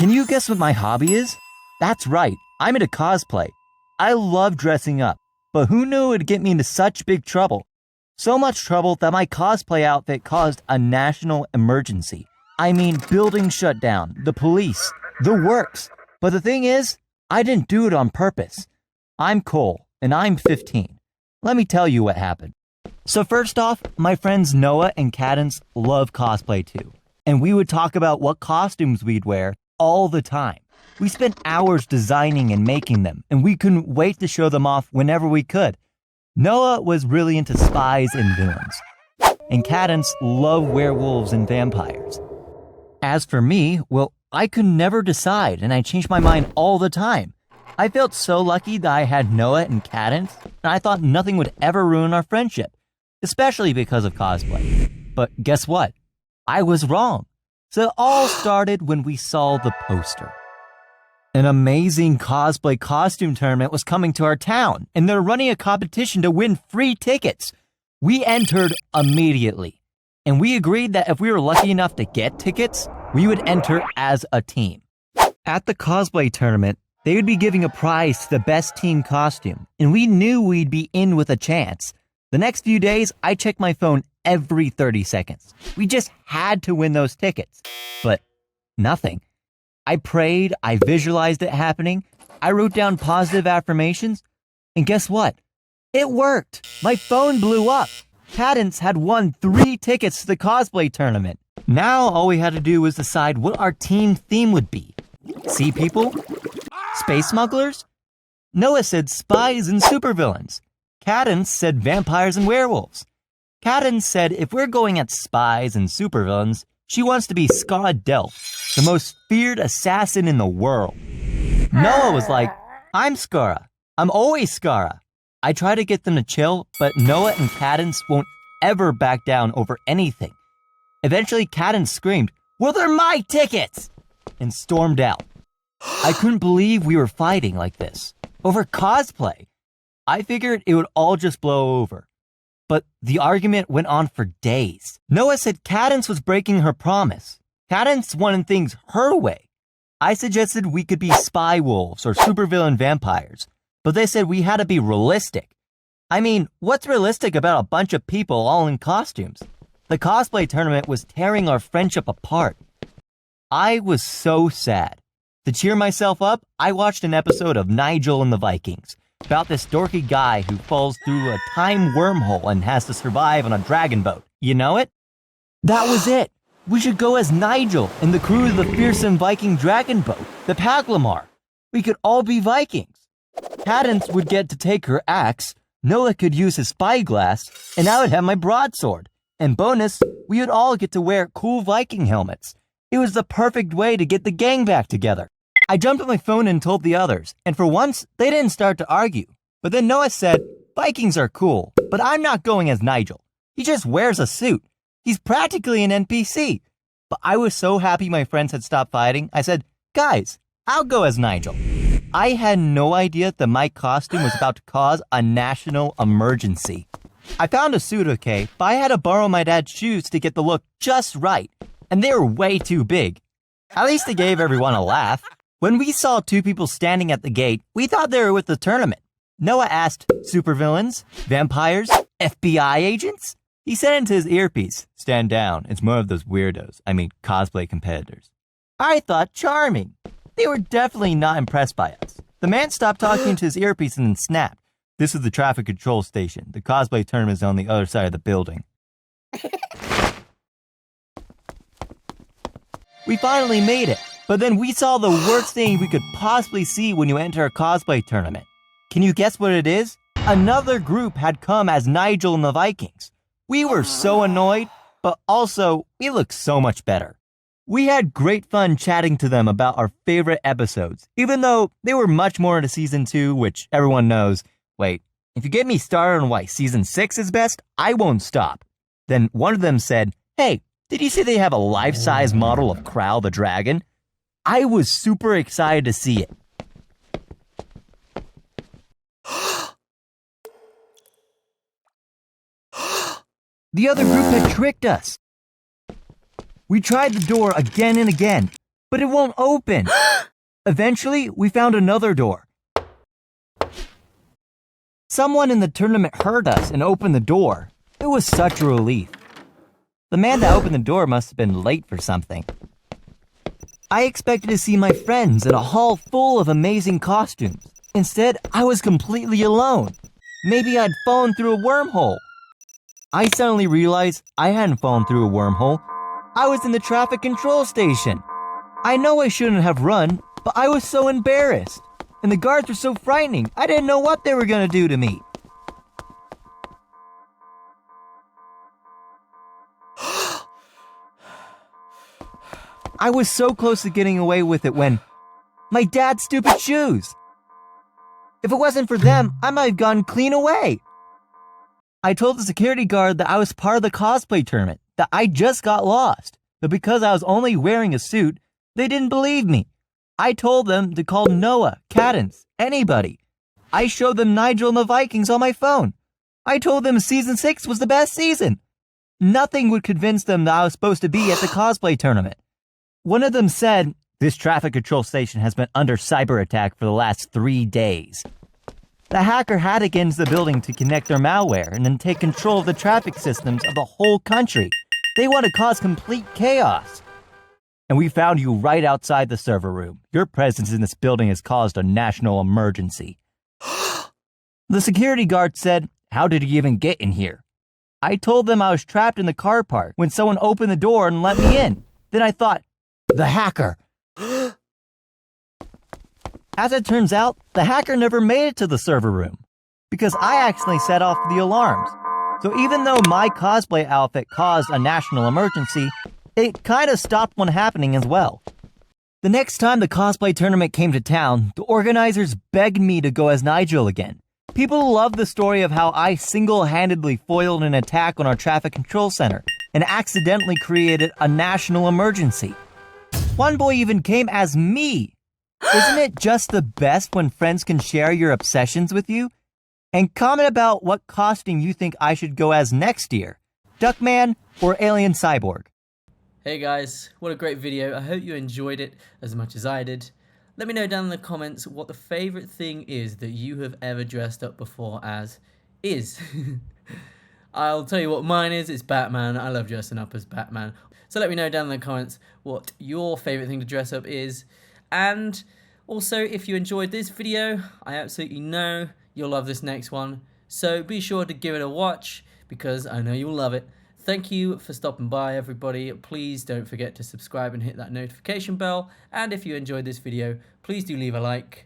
Can you guess what my hobby is? That's right, I'm into cosplay. I love dressing up, but who knew it'd get me into such big trouble? So much trouble that my cosplay outfit caused a national emergency. I mean, buildings shut down, the police, the works. But the thing is, I didn't do it on purpose. I'm Cole, and I'm 15. Let me tell you what happened. So first off, my friends Noah and Cadence love cosplay too. And we would talk about what costumes we'd wear all the time. We spent hours designing and making them, and we couldn't wait to show them off whenever we could. Noah was really into spies and villains, and Cadence loved werewolves and vampires. As for me, well, I could never decide, and I changed my mind all the time. I felt so lucky that I had Noah and Cadence, and I thought nothing would ever ruin our friendship, especially because of cosplay. But guess what? I was wrong. So it all started when we saw the poster. An amazing cosplay costume tournament was coming to our town, and they're running a competition to win free tickets. We entered immediately, and we agreed that if we were lucky enough to get tickets, we would enter as a team. At the cosplay tournament, they would be giving a prize to the best team costume, and we knew we'd be in with a chance. The next few days, I checked my phone every 30 seconds. We just had to win those tickets. But nothing. I prayed, I visualized it happening, I wrote down positive affirmations, and guess what? It worked! My phone blew up! Cadence had won 3 tickets to the cosplay tournament. Now all we had to do was decide what our team theme would be. Sea people? Space smugglers? Noah said spies and supervillains. Cadence said vampires and werewolves. Cadence said if we're going at spies and supervillains, she wants to be Skara Delph, the most feared assassin in the world. Noah was like, I'm Skara. I'm always Skara. I try to get them to chill, but Noah and Cadence won't ever back down over anything. Eventually, Cadence screamed, well, they're my tickets! And stormed out. I couldn't believe we were fighting like this. Over cosplay. I figured it would all just blow over. But the argument went on for days. Noah said Cadence was breaking her promise. Cadence wanted things her way. I suggested we could be spy wolves or supervillain vampires, but they said we had to be realistic. I mean, what's realistic about a bunch of people all in costumes? The cosplay tournament was tearing our friendship apart. I was so sad. To cheer myself up, I watched an episode of Nigel and the Vikings, about this dorky guy who falls through a time wormhole and has to survive on a dragon boat. You know it? That was it. We should go as Nigel and the crew of the fearsome Viking dragon boat, the Paglamar. We could all be Vikings. Cadence would get to take her axe, Noah could use his spyglass, and I would have my broadsword. And bonus, we would all get to wear cool Viking helmets. It was the perfect way to get the gang back together. I jumped on my phone and told the others, and for once, they didn't start to argue. But then Noah said, Vikings are cool, but I'm not going as Nigel. He just wears a suit. He's practically an NPC. But I was so happy my friends had stopped fighting, I said, guys, I'll go as Nigel. I had no idea that my costume was about to cause a national emergency. I found a suit okay, but I had to borrow my dad's shoes to get the look just right, and they were way too big. At least they gave everyone a laugh. When we saw 2 people standing at the gate, we thought they were with the tournament. Noah asked, supervillains? Vampires? FBI agents? He said into his earpiece, stand down, it's more of those weirdos, cosplay competitors. I thought charming. They were definitely not impressed by us. The man stopped talking into his earpiece and then snapped. This is the traffic control station. The cosplay tournament is on the other side of the building. We finally made it. But then we saw the worst thing we could possibly see when you enter a cosplay tournament. Can you guess what it is? Another group had come as Nigel and the Vikings. We were so annoyed, but also we looked so much better. We had great fun chatting to them about our favorite episodes, even though they were much more into season 2, which everyone knows. Wait, if you get me started on why season 6 is best, I won't stop. Then one of them said, hey, did you see they have a life-size model of Crow the dragon? I was super excited to see it. The other group had tricked us. We tried the door again and again, but it won't open. Eventually, we found another door. Someone in the tournament heard us and opened the door. It was such a relief. The man that opened the door must have been late for something. I expected to see my friends in a hall full of amazing costumes. Instead, I was completely alone. Maybe I'd fallen through a wormhole. I suddenly realized I hadn't fallen through a wormhole. I was in the traffic control station. I know I shouldn't have run, but I was so embarrassed. And the guards were so frightening, I didn't know what they were gonna do to me. I was so close to getting away with it when... my dad's stupid shoes! If it wasn't for them, I might have gone clean away. I told the security guard that I was part of the cosplay tournament, that I just got lost. But because I was only wearing a suit, they didn't believe me. I told them to call Noah, Cadence, anybody. I showed them Nigel and the Vikings on my phone. I told them season 6 was the best season. Nothing would convince them that I was supposed to be at the cosplay tournament. One of them said, "This traffic control station has been under cyber attack for the last 3 days." The hacker had to get into the building to connect their malware and then take control of the traffic systems of the whole country. They want to cause complete chaos. And we found you right outside the server room. Your presence in this building has caused a national emergency. The security guard said, "How did he even get in here?" I told them I was trapped in the car park when someone opened the door and let me in. Then I thought, the hacker. As it turns out, the hacker never made it to the server room because I accidentally set off the alarms. So even though my cosplay outfit caused a national emergency, it kind of stopped one happening as well. The next time the cosplay tournament came to town, the organizers begged me to go as Nigel again. People love the story of how I single-handedly foiled an attack on our traffic control center and accidentally created a national emergency. One boy even came as me. Isn't it just the best when friends can share your obsessions with you? And comment about what costume you think I should go as next year, Duckman or Alien Cyborg. Hey guys, what a great video. I hope you enjoyed it as much as I did. Let me know down in the comments what the favourite thing is that you have ever dressed up before as is. I'll tell you what mine is. It's Batman. I love dressing up as Batman. So let me know down in the comments what your favourite thing to dress up is. And also, if you enjoyed this video, I absolutely know you'll love this next one. So be sure to give it a watch because I know you'll love it. Thank you for stopping by, everybody. Please don't forget to subscribe and hit that notification bell. And if you enjoyed this video, please do leave a like.